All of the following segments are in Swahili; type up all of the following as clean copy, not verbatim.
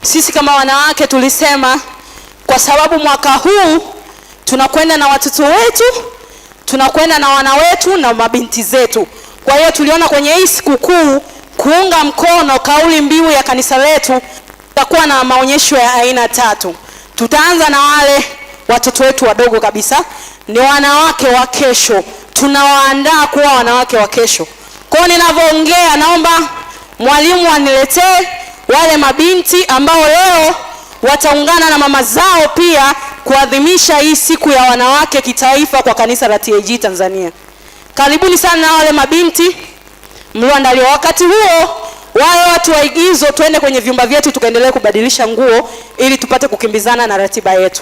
Sisi kama wanawake tulisema kwa sababu mwaka huu tunakwenda na watoto wetu, tunakwenda na wana wetu na mabinti zetu. Kwa hiyo tuliona kwenye hii sikukuu kuunga mkono kauli mbiu ya kanisa letu, tutakuwa na maonyesho ya aina 3. Tutaanza na wale watoto wetu wadogo kabisa, ni wanawake wa kesho. Tunawaandaa kuwa wanawake wa kesho. Kwa hiyo ninavyoongea, naomba mwalimu aniletee wale mabinti ambao leo wataungana na mama zao pia kuadhimisha hii siku ya wanawake kitaifa kwa kanisa la TAG Tanzania. Karibuni sana wale mabinti mlioandaliwa. Wakati huo wale watu waigizo tuende kwenye vyumba vyetu tukaendelee kubadilisha nguo ili tupate kukimbizana na ratiba yetu.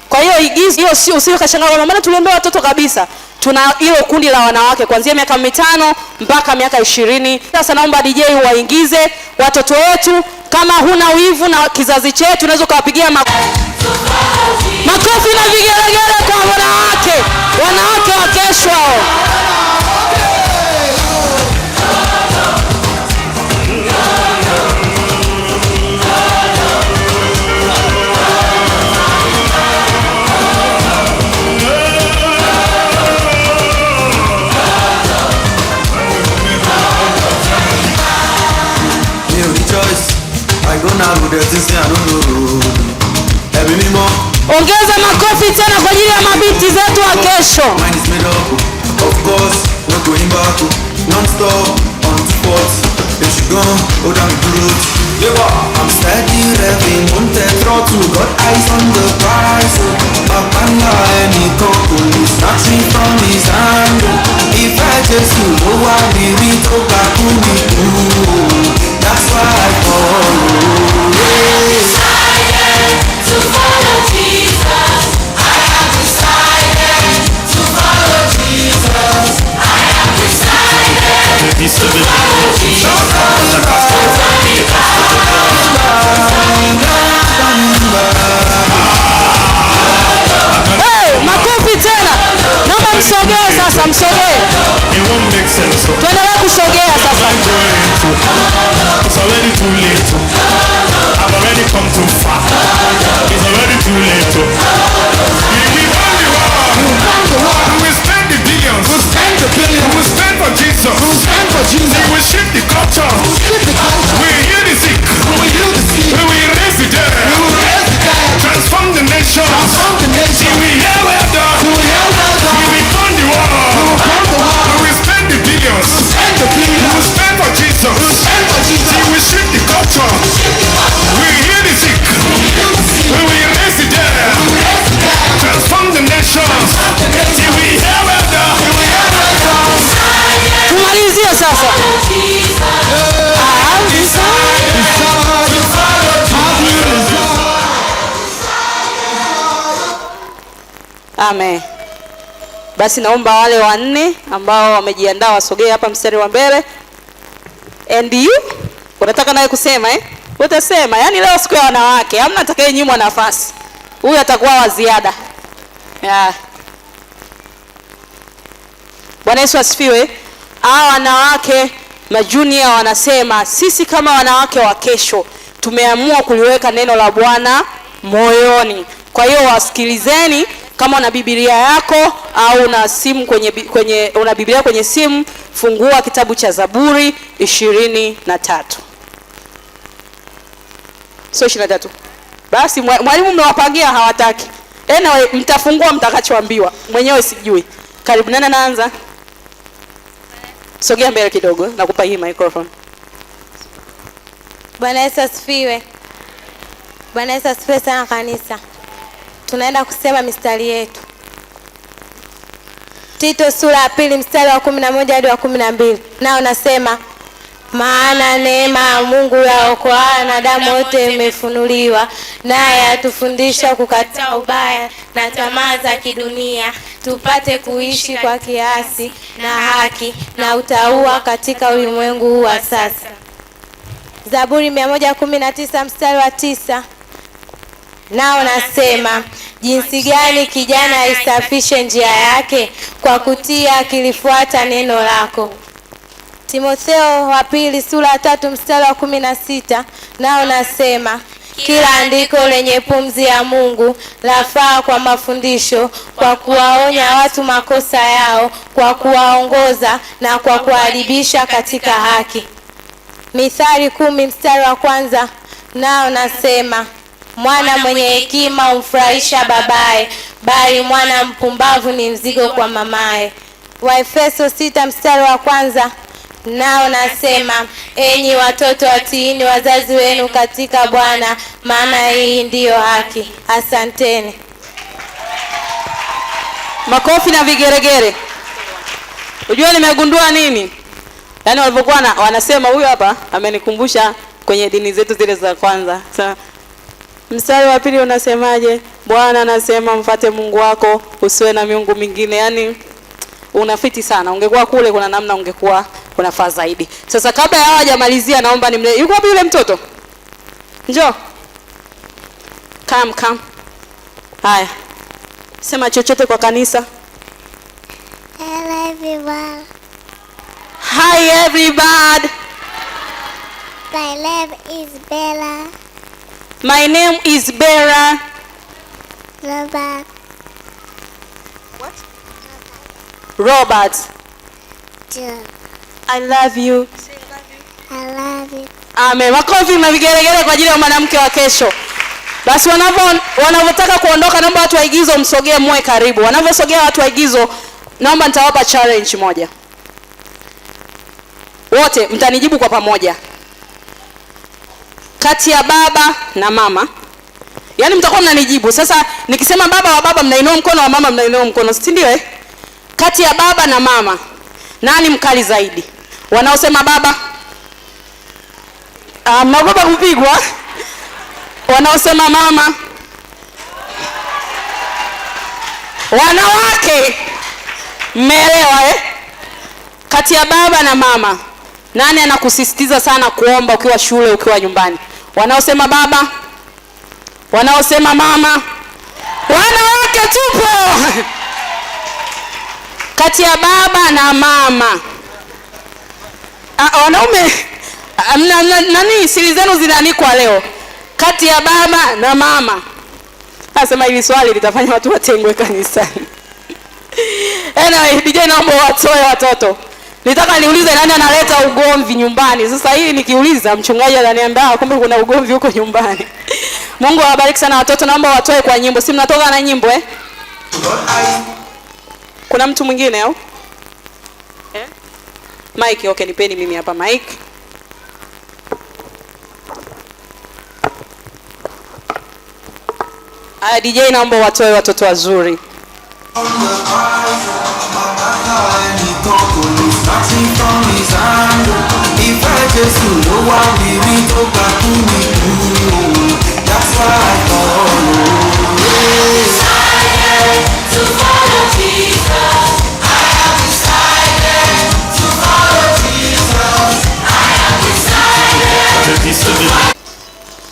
Kwa hiyo igizo hiyo sio usio kashangaa kwa maana tuliomba watoto kabisa. Tuna hilo kundi la wanawake kuanzia miaka 5 mpaka miaka 20. Sasa naomba DJ waingize watoto wetu. Kama huna wivu na kizazi chetu unaweza kuwapigia makofi na vigelegele kwa wanawake wa kesho. Ongeza makofi tena kwa ajili ya mabinti zetu wa kesho. That's why I follow. Decided to follow Jesus. I have decided to follow Jesus. I have decided to follow Jesus. Hey, makofi tena. Naomba msogee sasa, msogee. Tuendelee kusogea sasa. It's already too late. I've already come too far. It's already too late. We won the war. We spend the billions. We spend for Jesus. We shift the culture. We heal the sick. We will raise the dead. Transform the nation. We hear well done. We won the war. We spend the billions. We spend for Jesus. We shift the culture. We heal the sick. We will raise the dead. Transform the nation. We hear well done. Tumalizie sasa. Amen. Basi naomba wale 4 ambao wamejiandaa wasogee hapa mstari wa mbele. And you unataka naye kusema utasema. Yaani leo siku ya wanawake, hamna atakayenyimwa nafasi. Huyu atakuwa wa ziada. Bwana Yesu asifiwe. Hao wanawake majunia wanasema sisi kama wanawake wa kesho tumeamua kuliweka neno la Bwana moyoni. Kwa hiyo wasikilizeni. Kama una Biblia yako au una simu una Biblia kwenye simu, fungua kitabu cha Zaburi 23. So 23. Basi mwalimu mmewapangia hawataki. Anyway, mtafungua mtakachoambiwa. Mwenyewe sijui. Karibu nani anaanza? Sogea mbele kidogo, nakupa hii microphone. Bwana Yesu asifiwe. Bwana Yesu asifiwe sana kanisa. Tunaenda kusema mistari yetu. Tito sura ya 2 mstari wa 11 hadi wa 12. Nao nasema maana neema ya Mungu yaokoa na damu yote imefunuliwa, naye atufundisha kukataa ubaya na tamaa za kidunia, tupate kuishi kwa kiasi na haki na utauwa katika ulimwengu huu wa sasa. Zaburi 119 mstari wa 9. Nao nasema jinsi gani kijana aisafishe njia yake kwa kutia akilifuata neno lako. Timotheo wa pili sura ya 3 mstari wa 16 nao nasema, kila andiko lenye pumzi ya Mungu lafaa kwa mafundisho, kwa kuwaonya watu makosa yao, kwa kuwaongoza na kwa kuadibisha katika haki. Mithali 10 mstari wa 1 nao nasema, mwana mwenye hekima humfurahisha babaye, bali mwana mpumbavu ni mzigo kwa mamaye. Waefeso 6 mstari wa 1 nao nasema, enyi watoto watiini wazazi wenu katika Bwana, maana hii ndiyo haki. Asanteni. Makofi na vigeregere. Unajua nimegundua nini? Yaani walipokuwa wanasema, huyu hapa amenikumbusha kwenye dini zetu zile za kwanza. Sasa mstari wa pili unasemaje? Bwana anasema mfuate Mungu wako, usiwe na miungu mingine. Yaani unafiti sana. Ungekuwa kule kuna namna ungekuwa unafaa zaidi. Sasa kabla ya hawajamalizia naomba nimlete. Yuko wapi yule mtoto? Njoo. Come. Haya. Sema chochote kwa kanisa. Hello everyone. Hi everybody. My name is Bella. My name is Bella. Robert. What? Robert. John. I love you. I love you. Amen. Makofi na vigelegele kwa ajili ya mwanamke wa kesho. Basi wanavyotaka kuondoka, naomba watu wa igizo msogee mwe karibu. Wanavyosogea watu wa igizo, naomba nitawapa challenge moja. Wote mtanijibu kwa pamoja. Kati ya baba na mama. Yaani mtakuwa mnanijibu. Sasa nikisema baba wa baba mnainua mkono, wa mama mnainua mkono, si ndio eh? Kati ya baba na mama, nani mkali zaidi? Wanaosema baba, mnaogopa kupigwa. Wanaosema mama, wanawake, mmeelewa eh? Kati ya baba na mama, nani anakusisitiza sana kuomba ukiwa shule, ukiwa nyumbani? Wanaosema baba, wanaosema mama, wanawake tupo. Kati ya baba na mama, wanaume, nani siri zenu zinanikwa leo? Kati ya baba na mama. Nasema hili swali litafanya watu watengwe kanisani. Anyway, DJ naomba watoe watoto. Nitaka niulize nani analeta ugomvi nyumbani. Sasa hii nikiuliza mchungaji ananiambia kumbe kuna ugomvi huko nyumbani. Mungu awabariki sana watoto, naomba watoe kwa nyimbo. Si mnatoka na nyimbo eh? Kuna mtu mwingine au? Eh? Mike, okay, nipeni mimi hapa Mike. Aya DJ naomba watoe watoto wazuri.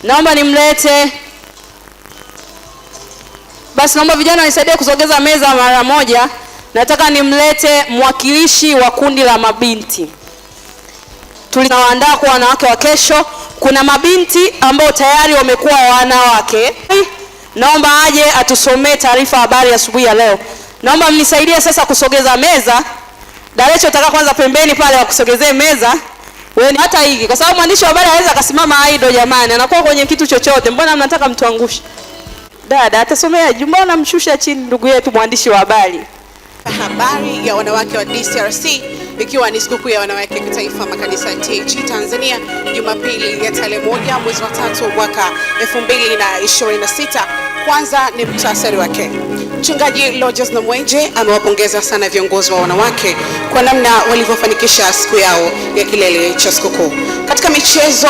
Naomba nimlete. Basi naomba vijana wanisaidie kusogeza meza mara moja. Nataka nimlete mwakilishi wa kundi la mabinti. Tunawaandaa kwa wanawake wa kesho. Kuna mabinti ambao tayari wamekuwa wanawake. Naomba aje atusomee taarifa habari asubuhi ya leo. Naomba mnisaidie sasa kusogeza meza. Darecho nataka kwanza pembeni pale wa kusogezee meza. Wewe hata hiki kwa sababu mwandishi wa habari anaweza akasimama aido jamani. Anakuwa kwenye kitu chochote. Mbona mnataka mtuangushe? Dada atasomea, mbona mshusha chini ndugu yetu mwandishi wa habari? Habari ya wanawake wa DCRC, ikiwa ni sikukuu ya wanawake kitaifa makanisa ya TAG Tanzania, Jumapili ya tarehe 1 mwezi wa 3 mwaka 2026. Kwanza ni mtasari wake. Mchungaji Rogers Namwenje amewapongeza sana viongozi wa wanawake kwa namna walivyofanikisha siku yao ya kilele cha sikukuu. Katika michezo,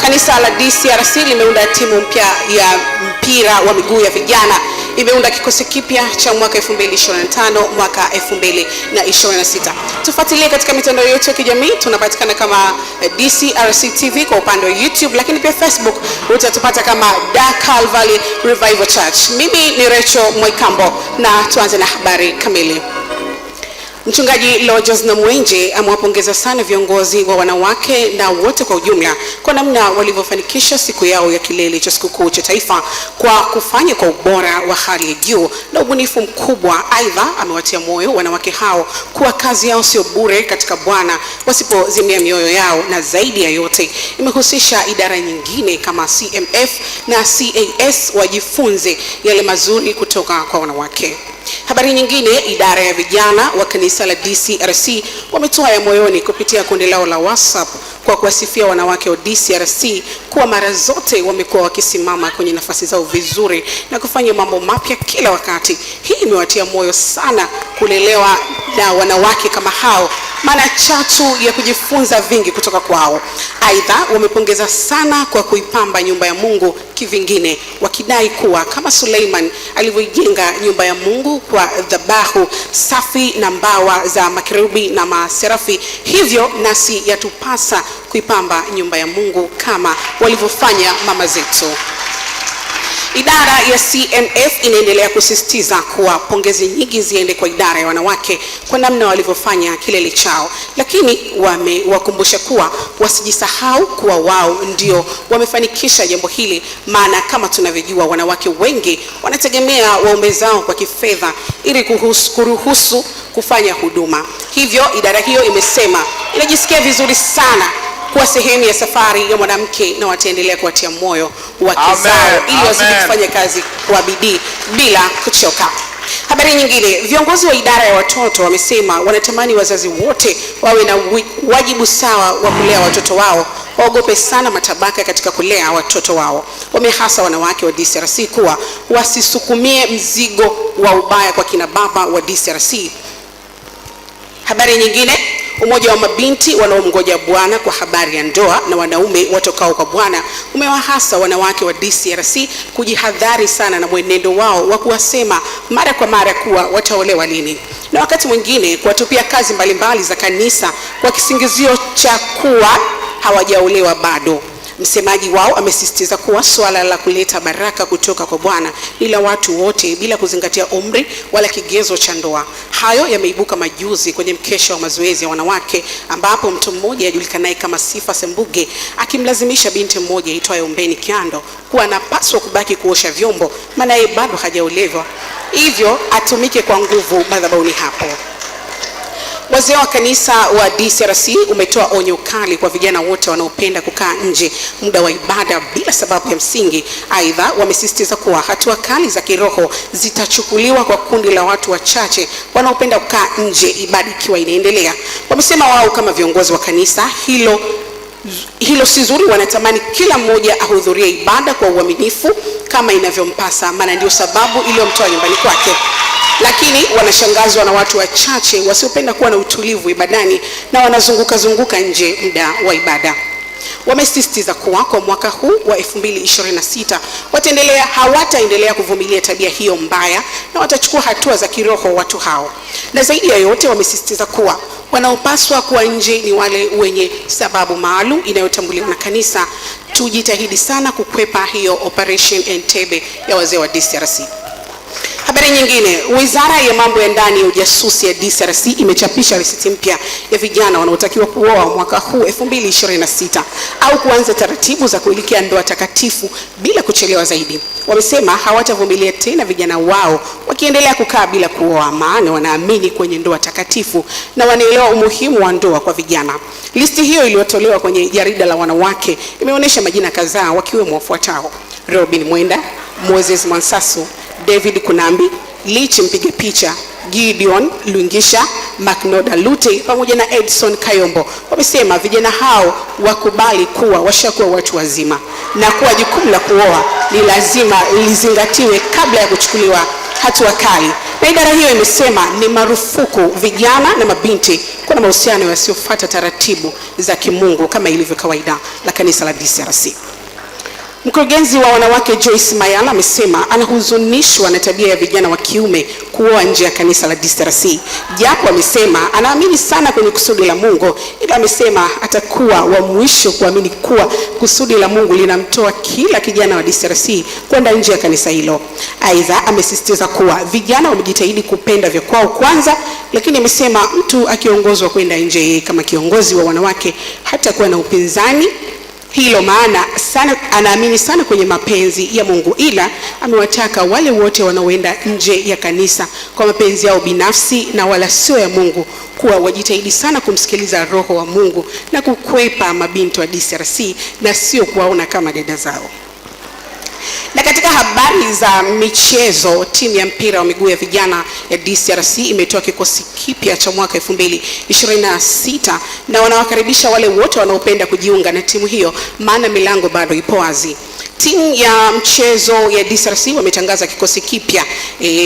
kanisa la DCRC limeunda timu mpya ya mpira wa miguu ya vijana. Imeunda kikosi kipya cha mwaka 2025 mwaka 2026. Tufuatilie katika mitandao yetu ya kijamii, tunapatikana kama DCRC TV kwa upande wa YouTube, lakini pia Facebook utatupata kama Dar Calvary Revival Church. Mimi ni Rachel Mwaikambo na tuanze na habari kamili. Mchungaji Rogers Namwenje amewapongeza sana viongozi wa wanawake na wote kwa ujumla kwa namna walivyofanikisha siku yao ya kilele cha sikukuu cha taifa kwa kufanya kwa ubora wa hali ya juu na ubunifu mkubwa. Aidha, amewatia moyo wanawake hao kuwa kazi yao sio bure katika Bwana wasipozimia mioyo yao, na zaidi ya yote imehusisha idara nyingine kama CMF na CAS wajifunze yale mazuri kutoka kwa wanawake. Habari nyingine, idara ya vijana wa kanisa la DCRC wametoa ya moyoni kupitia kundi lao la WhatsApp kwa kuwasifia wanawake wa DCRC kuwa mara zote wamekuwa wakisimama kwenye nafasi zao vizuri na kufanya mambo mapya kila wakati. Hii imewatia moyo sana kulelewa na wanawake kama hao, maana chatu ya kujifunza vingi kutoka kwao. Aidha, wamepongeza sana kwa kuipamba nyumba ya Mungu kivingine, wakidai kuwa kama Suleiman alivyojenga nyumba ya Mungu kwa dhabahu safi na mbawa za makerubi na maserafi, hivyo nasi yatupasa kuipamba nyumba ya Mungu kama walivyofanya mama zetu. Idara ya CNF inaendelea kusisitiza kuwa pongezi nyingi ziende kwa idara ya wanawake kwa namna walivyofanya kilele chao, lakini wamewakumbusha kuwa wasijisahau kuwa wao ndio wamefanikisha jambo hili, maana kama tunavyojua wanawake wengi wanategemea waume zao kwa kifedha ili kuruhusu kufanya huduma. Hivyo idara hiyo imesema inajisikia vizuri sana kuwa sehemu ya safari ya mwanamke na wataendelea kuwatia moyo wake zao ili wazidi kufanya kazi kwa bidii bila kuchoka. Habari nyingine, viongozi wa idara ya watoto wamesema wanatamani wazazi wote wawe na wajibu sawa wa kulea watoto wao, waogope sana matabaka katika kulea watoto wao. Wamehasa wanawake wa DCRC kuwa wasisukumie mzigo wa ubaya kwa kina baba wa DCRC. Habari nyingine, umoja wa mabinti wanaomngoja Bwana kwa habari ya ndoa na wanaume watokao kwa Bwana umewahasa wanawake wa DCRC kujihadhari sana na mwenendo wao wa kuwasema mara kwa mara kuwa wataolewa lini, na wakati mwingine kuwatupia kazi mbalimbali za kanisa kwa kisingizio cha kuwa hawajaolewa bado. Msemaji wao amesisitiza kuwa swala la kuleta baraka kutoka kwa Bwana ni la watu wote bila kuzingatia umri wala kigezo cha ndoa. Hayo yameibuka majuzi kwenye mkesha wa mazoezi ya wanawake, ambapo mtu mmoja ajulikanaye kama Sifa Sembuge akimlazimisha binti mmoja aitwaye Ombeni Kiando kuwa anapaswa kubaki kuosha vyombo maana yeye bado hajaolewa, hivyo atumike kwa nguvu madhabahuni hapo. Wazee wa kanisa wa DCRC umetoa onyo kali kwa vijana wote wanaopenda kukaa nje muda wa ibada bila sababu ya msingi. Aidha, wamesisitiza kuwa hatua kali za kiroho zitachukuliwa kwa kundi la watu wachache wanaopenda kukaa nje ibada ikiwa inaendelea. Wamesema wao kama viongozi wa kanisa hilo si zuri, wanatamani kila mmoja ahudhurie ibada kwa uaminifu kama inavyompasa, maana ndio sababu iliyomtoa nyumbani kwake. Lakini wanashangazwa na watu wachache wasiopenda kuwa na utulivu ibadani na wanazunguka nje muda wa ibada. Wamesisitiza kuwa kwa mwaka huu wa 2026 hawataendelea kuvumilia tabia hiyo mbaya na watachukua hatua za kiroho watu hao. Na zaidi ya yote wamesisitiza kuwa wanaopaswa kuwa nje ni wale wenye sababu maalum inayotambuliwa na kanisa. Tujitahidi sana kukwepa hiyo Operation Entebbe ya wazee wa DCRC. Habari nyingine, Wizara ya Mambo ya Ndani ya Ujasusi ya DCRC imechapisha risiti mpya ya vijana wanaotakiwa kuoa mwaka huu 2026 au kuanza taratibu za kuelekea ndoa takatifu bila kuchelewa zaidi. Wamesema hawatavumilia tena vijana wao wakiendelea kukaa bila kuoa, maana wanaamini kwenye ndoa takatifu na wanaelewa umuhimu wa ndoa kwa vijana. Listi hiyo iliyotolewa kwenye jarida la wanawake imeonyesha majina kadhaa wakiwemo wafuatao: Robin Mwenda, Moses Mwansasu, David Kunambi, Lich Mpige Picha, Gideon Luingisha, Macnoda Lute pamoja na Edson Kayombo. Wamesema vijana hao wakubali kuwa washakuwa watu wazima na kuwa jukumu la kuoa ni lazima lizingatiwe kabla ya kuchukuliwa hatua kali. Na idara hiyo imesema ni marufuku vijana na mabinti kuwa na mahusiano yasiyofuata taratibu za kimungu kama ilivyo kawaida la kanisa la DCRC. Mkurugenzi wa wanawake Joyce Mayala amesema anahuzunishwa na tabia ya vijana wa kiume kuoa nje ya kanisa la DCRC. Japo amesema anaamini sana kwenye kusudi la Mungu, ila amesema atakuwa wa mwisho kuamini kuwa kusudi la Mungu linamtoa kila kijana wa DCRC kwenda nje ya kanisa hilo. Aidha, amesisitiza kuwa vijana wamejitahidi kupenda vya kwao kwanza, lakini amesema mtu akiongozwa kwenda nje kama kiongozi wa wanawake hatakuwa na upinzani hilo, maana sana anaamini sana kwenye mapenzi ya Mungu, ila amewataka wale wote wanaoenda nje ya kanisa kwa mapenzi yao binafsi na wala sio ya Mungu kuwa wajitahidi sana kumsikiliza Roho wa Mungu na kukwepa mabinti wa DCRC na sio kuwaona kama dada zao. Na katika habari za michezo, timu ya mpira wa miguu ya vijana ya DCRC imetoa kikosi kipya cha mwaka 2026 na wanawakaribisha wale wote wanaopenda kujiunga na timu hiyo, maana milango bado ipo wazi. Timu ya mchezo ya DCRC wametangaza kikosi kipya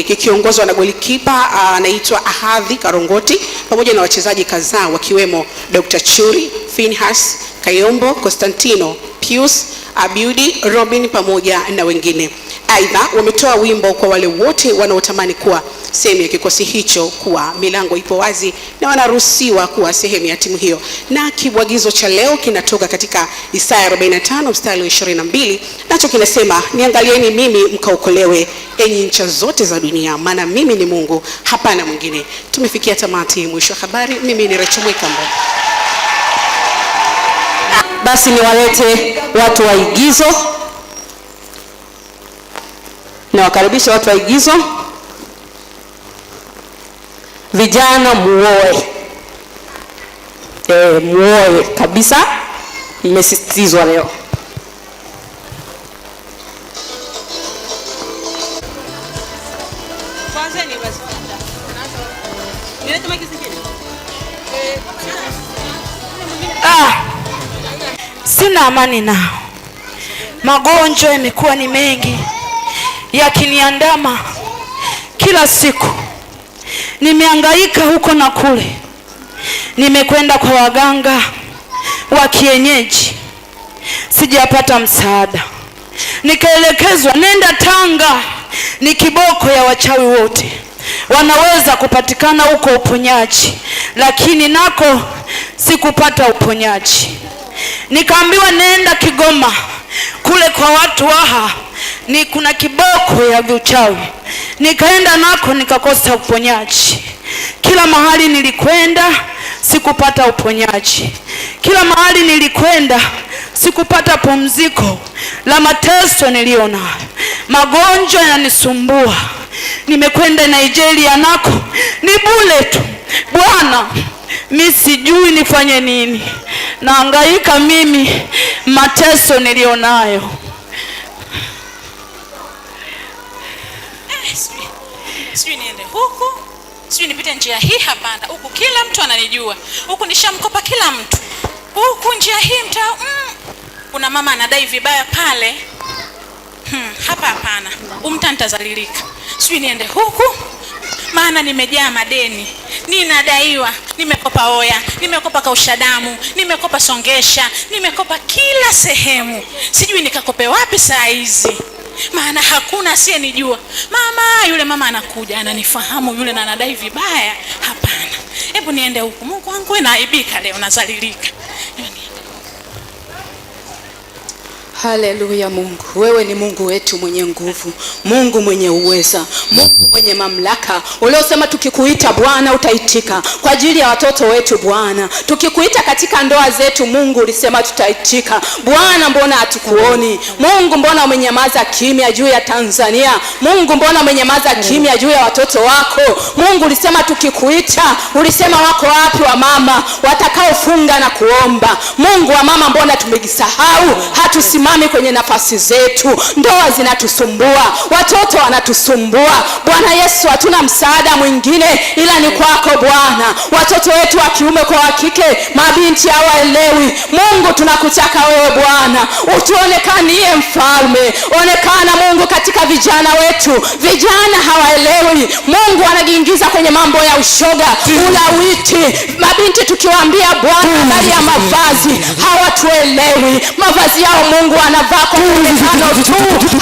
kikiongozwa na golikipa anaitwa Ahadhi Karongoti pamoja na wachezaji kadhaa wakiwemo Dr. Churi, Finhas, Kayombo, Constantino, Pius, Abiudi, Robin pamoja na wengine. Aidha, wametoa wimbo kwa wale wote wanaotamani kuwa sehemu ya kikosi hicho kuwa milango ipo wazi na wanaruhusiwa kuwa sehemu ya timu hiyo. Na kibwagizo cha leo kinatoka katika Isaya 45 mstari wa 22, nacho kinasema, niangalieni mimi mkaokolewe enyi ncha zote za dunia, maana mimi ni Mungu, hapana mwingine. Tumefikia tamati, mwisho wa habari. Mimi ni Rachel Mwikambo. Basi niwalete watu wa igizo na wakaribisha watu wa igizo. Vijana muoe, muoe kabisa, mmesisitizwa leo. Sina amani nao. Magonjwa yamekuwa ni mengi yakiniandama kila siku. Nimehangaika huko na kule, nimekwenda kwa waganga wa kienyeji, sijapata msaada. Nikaelekezwa nenda Tanga, ni kiboko ya wachawi wote, wanaweza kupatikana huko uponyaji, lakini nako sikupata uponyaji. Nikaambiwa nenda Kigoma, kule kwa watu waha ni kuna kiboko ya uchawi. Nikaenda nako nikakosa uponyaji. Kila mahali nilikwenda sikupata uponyaji. Kila mahali nilikwenda sikupata pumziko la mateso niliona. Magonjwa yananisumbua. Nimekwenda Nigeria nako ni bure tu. Bwana, mimi sijui nifanye nini. Nahangaika mimi, mateso nilionayo. Sijui niende huku, sijui nipite njia hii, hapana. Huku kila mtu ananijua. Huku nishamkopa kila mtu. Huku njia hii mtaa, kuna mama anadai vibaya pale. Hapa hapana. Umta nitazalilika. Sijui niende huku, maana nimejaa madeni. Ninadaiwa, nimekopa Oya, nimekopa Kausha Damu, nimekopa Songesha, nimekopa kila sehemu. Sijui nikakope wapi saa hizi, maana hakuna asiyenijua. Mama, yule mama anakuja ananifahamu yule na anadai vibaya. Hapana, hebu niende huku. Mungu wangu, naaibika leo, nazalilika. Haleluya. Mungu, wewe ni Mungu wetu mwenye nguvu, Mungu mwenye uweza, Mungu mwenye mamlaka. Uliosema tukikuita Bwana utaitika. Kwa ajili ya watoto wetu Bwana, tukikuita katika ndoa zetu Mungu ulisema tutaitika. Bwana, mbona hatukuoni? Mungu, mbona umenyamaza kimya juu ya Tanzania? Mungu, mbona umenyamaza kimya juu ya watoto wako? Mungu, ulisema tukikuita, ulisema wako wapi wa mama watakaofunga na kuomba? Mungu wa mama, mbona tumejisahau? Hatusimami kwenye nafasi zetu. Ndoa zinatusumbua, watoto wanatusumbua. Bwana Yesu, hatuna msaada mwingine ila ni kwako Bwana. Watoto wetu wa kiume kwa wa kike, mabinti hawaelewi. Mungu, tunakutaka wewe Bwana utuonekanie mfalme. Onekana Mungu katika vijana wetu. Vijana hawaelewi Mungu, wanajiingiza kwenye mambo ya ushoga, ulawiti. Mabinti tukiwaambia Bwana habari ya mavazi hawatuelewi. Mavazi yao Mungu anavaa kwa muonekano tu,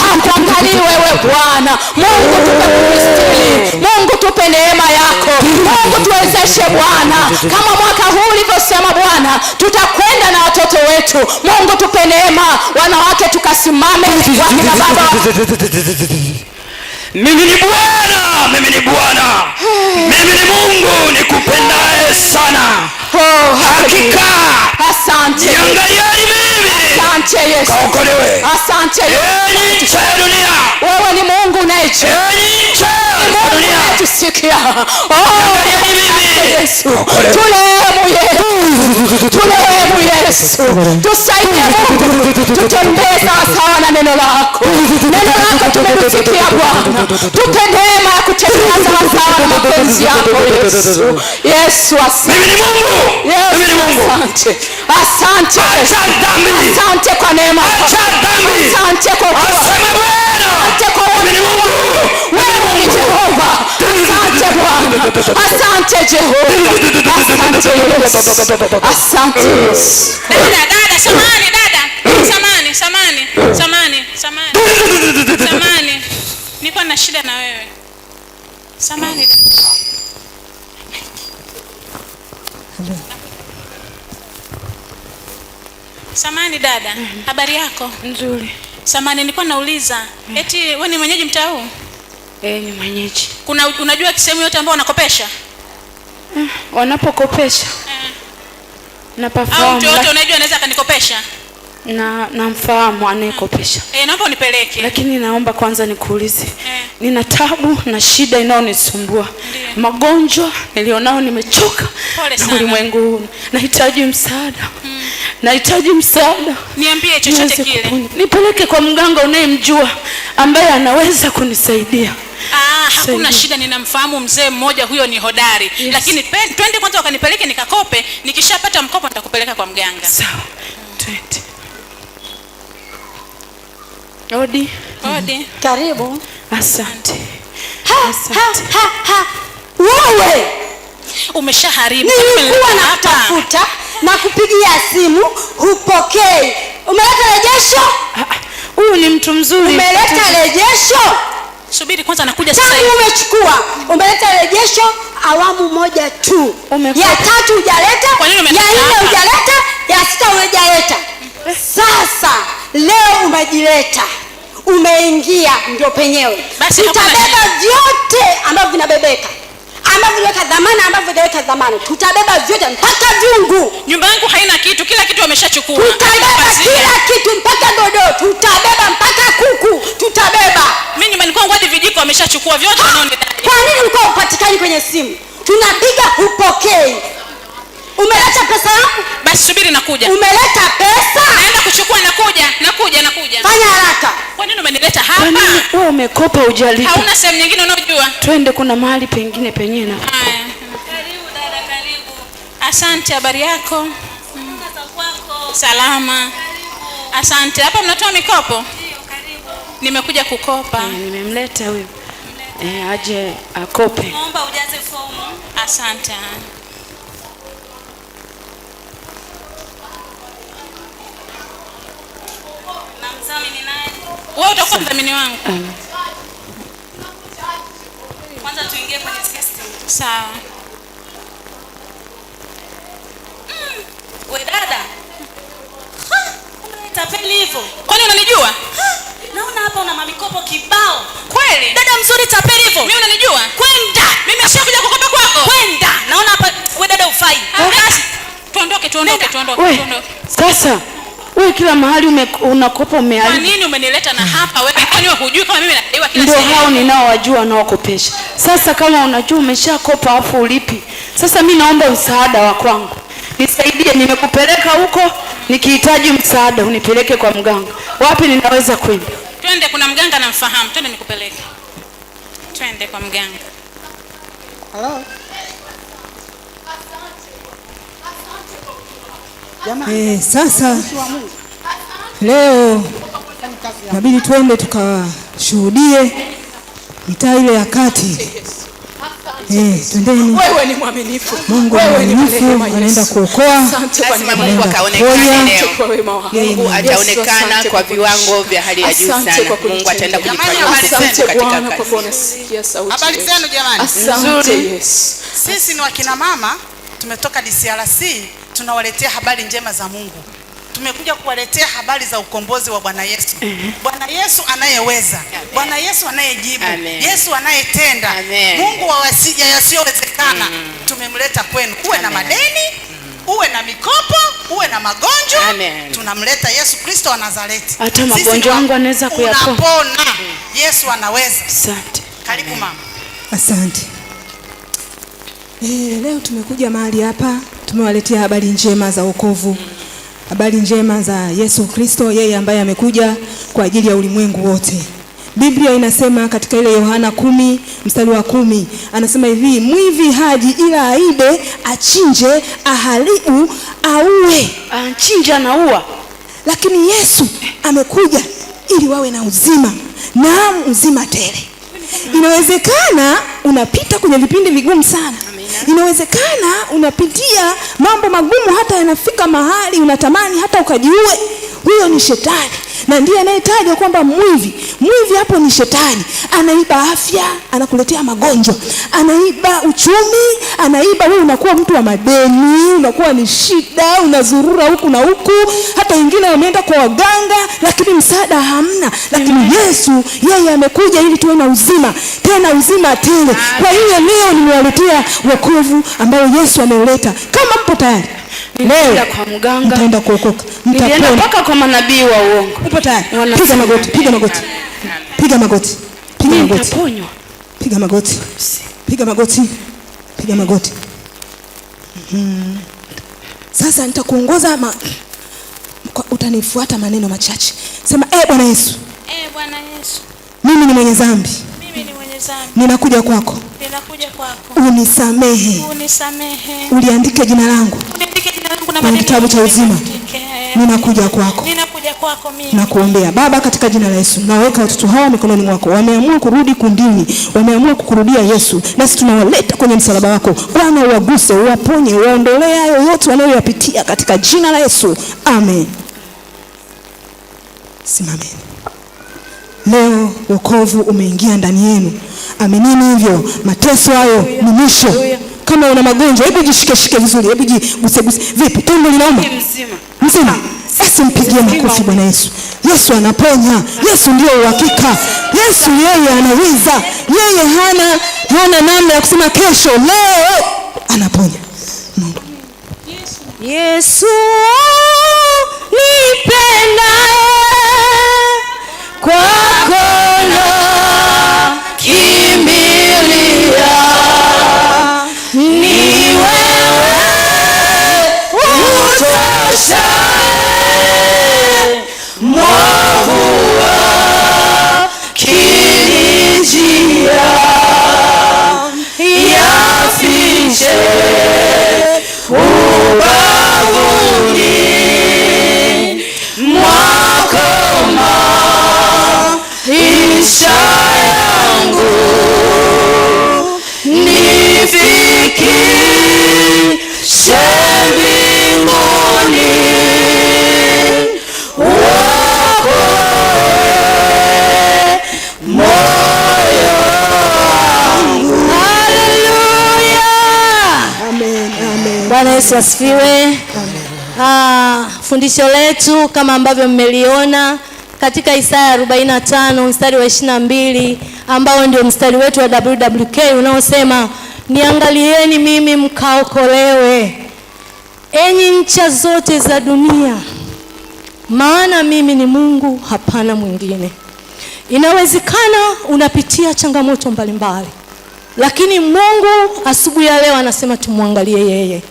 hakuangalii wewe Bwana. Mungu tupe kustiri, Mungu tupe neema yako, Mungu tuwezeshe Bwana, kama mwaka huu ulivyosema Bwana tutakwenda na watoto wetu. Mungu tupe neema, wanawake tukasimame, wakina baba. Mimi ni Bwana, mimi ni Bwana, mimi ni Mungu nikupendaye sana. Hakika asante, niangalieni mimi, asante Yesu, kaokolewe. asante Enyi nchi ya dunia, wewe ni Mungu unayejua, enyi nchi ya dunia, tusikia. niangalieni mimi, Yesu, tulehemu Yesu, tulehemu Yesu, tusaidie Mungu, tutembee sawasawa na neno lako. Neno lako tumekusikia Bwana, tupe neema ya kutembea sawasawa na mapenzi yako Yesu. Yesu asante, mimi ni Mungu, mimi ni Mungu. asante, asante, Acha dhambi, asante kwa neema, acha dhambi, asante kwa asema Bwana, asante kwa mimi ni Mungu, wewe ni Jehova. Asante Bwana, asante Jehova, asante Yesu, asante Yesu. Dada, samani dada. Samani. Niko na shida na wewe. Samani dada. Samani dada, habari yako? Nzuri. Samani, nilikuwa nauliza, eti wewe ni mwenyeji mtaa huu? Ni mwenyeji. Unajua sehemu yote ambao wanakopesha? Wanapokopesha. Au Napafahamu. mtu yote unajua anaweza akanikopesha? Namfahamu anayekopesha. Naomba unipeleke. Lakini naomba kwanza nikuulize. Nina tabu na shida inayonisumbua. Magonjwa nilionao, nimechoka na ulimwengu huu. Nahitaji msaada. Nahitaji msaada. Niambie chochote kile. Nipeleke kwa mganga unayemjua ambaye anaweza kunisaidia. Hakuna shida, ninamfahamu mzee mmoja, huyo ni hodari. Yes. Lakini twende kwanza wakanipeleke nikakope, nikishapata mkopo nitakupeleka kwa mganga. Sawa. Twende. Odi. Karibu. Asante. Wewe umeshaharibu. Nilikuwa nakutafuta na kupigia simu hupokei. Umeleta rejesho? Huyu ni mtu mzuri. Umeleta rejesho? Subiri kwanza, nakuja sasa hivi. Umechukua. Umeleta rejesho awamu moja tu. Ya tatu hujaleta, ya nne hujaleta, ya sita hujaleta. Sasa leo umejileta. Umeingia ndio penyewe. Tutabeba vyote ambavyo vinabebeka. Ambavyo vinaweka dhamana, ambavyo vinaweka dhamana. Tutabeba vyote mpaka vyungu. Nyumba yangu haina kitu, kila kitu wameshachukua. Tutabeba kila kitu mpaka dodo. Tutabeba mpaka kuku. Tutabeba. Mimi nyumbani kwangu hadi vijiko wameshachukua vyote wanaonidai. Kwa nini ulikuwa upatikani kwenye simu? Tunapiga hupokei. Umeleta pesa yangu? Basi subiri nakuja. Umeleta pesa? Naenda kuchukua, nakuja. Fanya haraka. Kwa nini umenileta hapa? Wewe umekopa hujalipa. Hauna sehemu nyingine unayojua? Twende, kuna mahali pengine penyewe na. Haya. Karibu dada, karibu. Asante, habari yako? Salama. Asante. Hapa mnatoa mikopo? Ndio, karibu. Nimekuja kukopa. Nimemleta huyo. Aje akope. Naomba ujaze fomu. Asante. Na mdhamini naye? Wewe utakuwa mdhamini wangu. Kwanza tuingie kwenye system. Sawa. We dada. Tapeli hivyo. Kwani unanijua? Naona hapa una mamikopo kibao. Kweli? Dada mzuri tapeli hivyo. Mimi unanijua? Kwenda. Mimi sio kuja kukopa kwako. Kwenda. Naona hapa we dada ufai. Basi tuondoke. Sasa wewe kila mahali unakopa umeharibu. Kwa nini umenileta na hapa wewe? Kwani wewe hujui kama mimi nadaiwa kila siku? Ndio hao ninaowajua wanaokopesha. Sasa kama unajua umeshakopa afu ulipi. Sasa mimi naomba msaada wa kwangu. Nisaidie, nimekupeleka huko, nikihitaji msaada unipeleke kwa mganga. Wapi ninaweza kwenda? Twende, kuna mganga namfahamu. Twende nikupeleke. Twende kwa mganga. Hello. Sasa leo inabidi twende tukashuhudie mitaa ile ya kati. Twendeni. Wewe ni mwaminifu. Mungu ni mwaminifu, anaenda kuokoa. Asante kwa Lazima neema Mungu yako. akaonekane leo. Kwa wema wako. Mungu ataonekana kwa viwango vya hali ya juu sana. Mungu ataenda kujifanyia Asante katika Bwana kwa kazi. kuwa unasikia sauti. Habari zenu jamani? Asante Yesu. Sisi ni wakina mama, tumetoka DCRC, tunawaletea habari njema za Mungu. Tumekuja kuwaletea habari za ukombozi wa Bwana Yesu. Bwana Yesu anayeweza, Bwana Yesu anayejibu, Yesu anayetenda, Mungu wa yasiyowezekana. Tumemleta kwenu. Uwe na madeni, uwe na mikopo, uwe na magonjwa, tunamleta Yesu Kristo wa Nazareti. Hata magonjwa yangu anaweza kuyapona. Unapona. Yesu anaweza. Asante. Karibu mama. Asante. Leo tumekuja mahali hapa, tumewaletea habari njema za wokovu. Habari njema za Yesu Kristo, yeye ambaye amekuja kwa ajili ya ulimwengu wote. Biblia inasema katika ile Yohana 10 mstari wa 10, anasema hivi, mwivi haji ila aibe, achinje, aharibu, auwe. Achinja na ua. Lakini Yesu amekuja ili wawe na uzima, na uzima tele. Inawezekana unapita kwenye vipindi vigumu sana. Inawezekana unapitia mambo magumu, hata yanafika mahali unatamani hata ukajiue. Huyo ni shetani, na ndiye anayetajwa kwamba mwivi. Mwivi hapo ni shetani. Anaiba afya, anakuletea magonjwa, anaiba uchumi, anaiba wewe, unakuwa mtu wa madeni, unakuwa ni shida, unazurura huku na huku. Hata wengine wameenda kwa waganga, lakini msaada hamna. Lakini Yesu, yeye amekuja ili tuwe na uzima, tena uzima tele. Kwa hiyo leo nimewaletea wokovu ambao Yesu ameuleta. Kama mpo tayari, leo kwa mganga, mtaenda kuokoka, mtapona. Mpaka kwa manabii wa uongo. Upo tayari? Piga magoti, piga magoti. Piga magoti. Piga magoti. Nitaponywa. Piga magoti. Piga magoti. Piga magoti. Sasa nitakuongoza utanifuata maneno machache. Sema, Bwana Yesu. Bwana Yesu. Mimi ni mwenye dhambi. Mimi ni mwenye dhambi. Ninakuja kwako. Ninakuja kwako. Unisamehe. Unisamehe. Uliandike jina langu. Uliandike jina langu na kwenye kitabu cha uzima. Ninakuja kwako. Ninakuja kwako mimi. Nakuombea Baba, katika jina la Yesu, naweka watoto hawa mikononi mwako. Wameamua kurudi kundini, wameamua kukurudia Yesu, nasi tunawaleta kwenye msalaba wako. Bwana, uwaguse, uwaponye, uwaondolee hayo yote wanayoyapitia katika jina la Yesu. Amen. Simameni. Leo wokovu umeingia ndani yenu. Aminini hivyo. Mateso hayo ni mwisho. Kama una magonjwa, hebu jishike vizuri, hebu jiguse. Vipi? Tumbo linauma? Mzima. Basi mpigie makofi Bwana Yesu. Yesu anaponya. Yesu ndio uhakika. Yesu yeye anaweza. Yeye hana namna ya kusema kesho. Leo anaponya. Mungu. Yesu nipenda kwako kimbilia, ni wewe utosha, mwovu kinijia, yafiche ubavuni mwako maisha yangu, nifikishe mbinguni, uokoe moyo wangu. Haleluya. Amen. Amen. Bwana Yesu asifiwe. Fundisho letu kama ambavyo mmeliona katika Isaya 45 mstari wa 22, ambao ndio mstari wetu wa WWK unaosema, niangalieni mimi mkaokolewe, enyi ncha zote za dunia, maana mimi ni Mungu, hapana mwingine. Inawezekana unapitia changamoto mbalimbali, lakini Mungu asubuhi ya leo anasema tumwangalie yeye.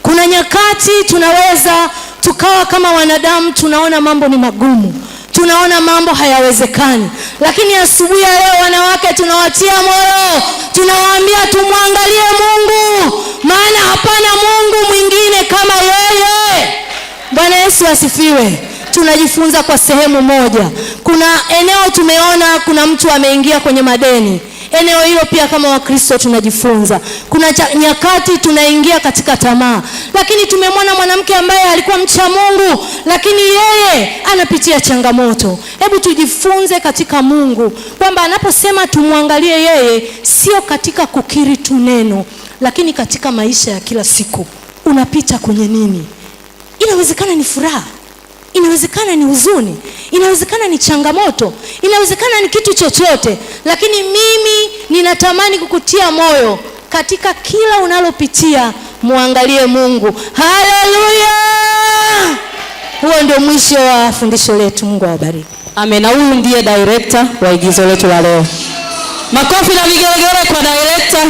Kuna nyakati tunaweza tukawa kama wanadamu, tunaona mambo ni magumu, tunaona mambo hayawezekani, lakini asubuhi ya leo wanawake tunawatia moyo, tunawaambia tumwangalie Mungu, maana hapana Mungu mwingine kama yeye. Bwana Yesu asifiwe. Tunajifunza kwa sehemu moja. Kuna eneo tumeona kuna mtu ameingia kwenye madeni. Eneo hilo pia kama Wakristo tunajifunza. Kuna nyakati tunaingia katika tamaa, lakini tumemwona mwanamke ambaye alikuwa mcha Mungu, lakini yeye anapitia changamoto. Hebu tujifunze katika Mungu kwamba anaposema tumwangalie yeye, sio katika kukiri tu neno, lakini katika maisha ya kila siku. Unapita kwenye nini? Inawezekana ni furaha, inawezekana ni huzuni, inawezekana ni changamoto, inawezekana ni kitu chochote, lakini mimi ninatamani kukutia moyo katika kila unalopitia, muangalie Mungu. Haleluya! Huo ndio mwisho wa fundisho letu. Mungu awabariki. Amen. Na huyu ndiye director wa igizo letu la leo. Makofi na vigelegele kwa director.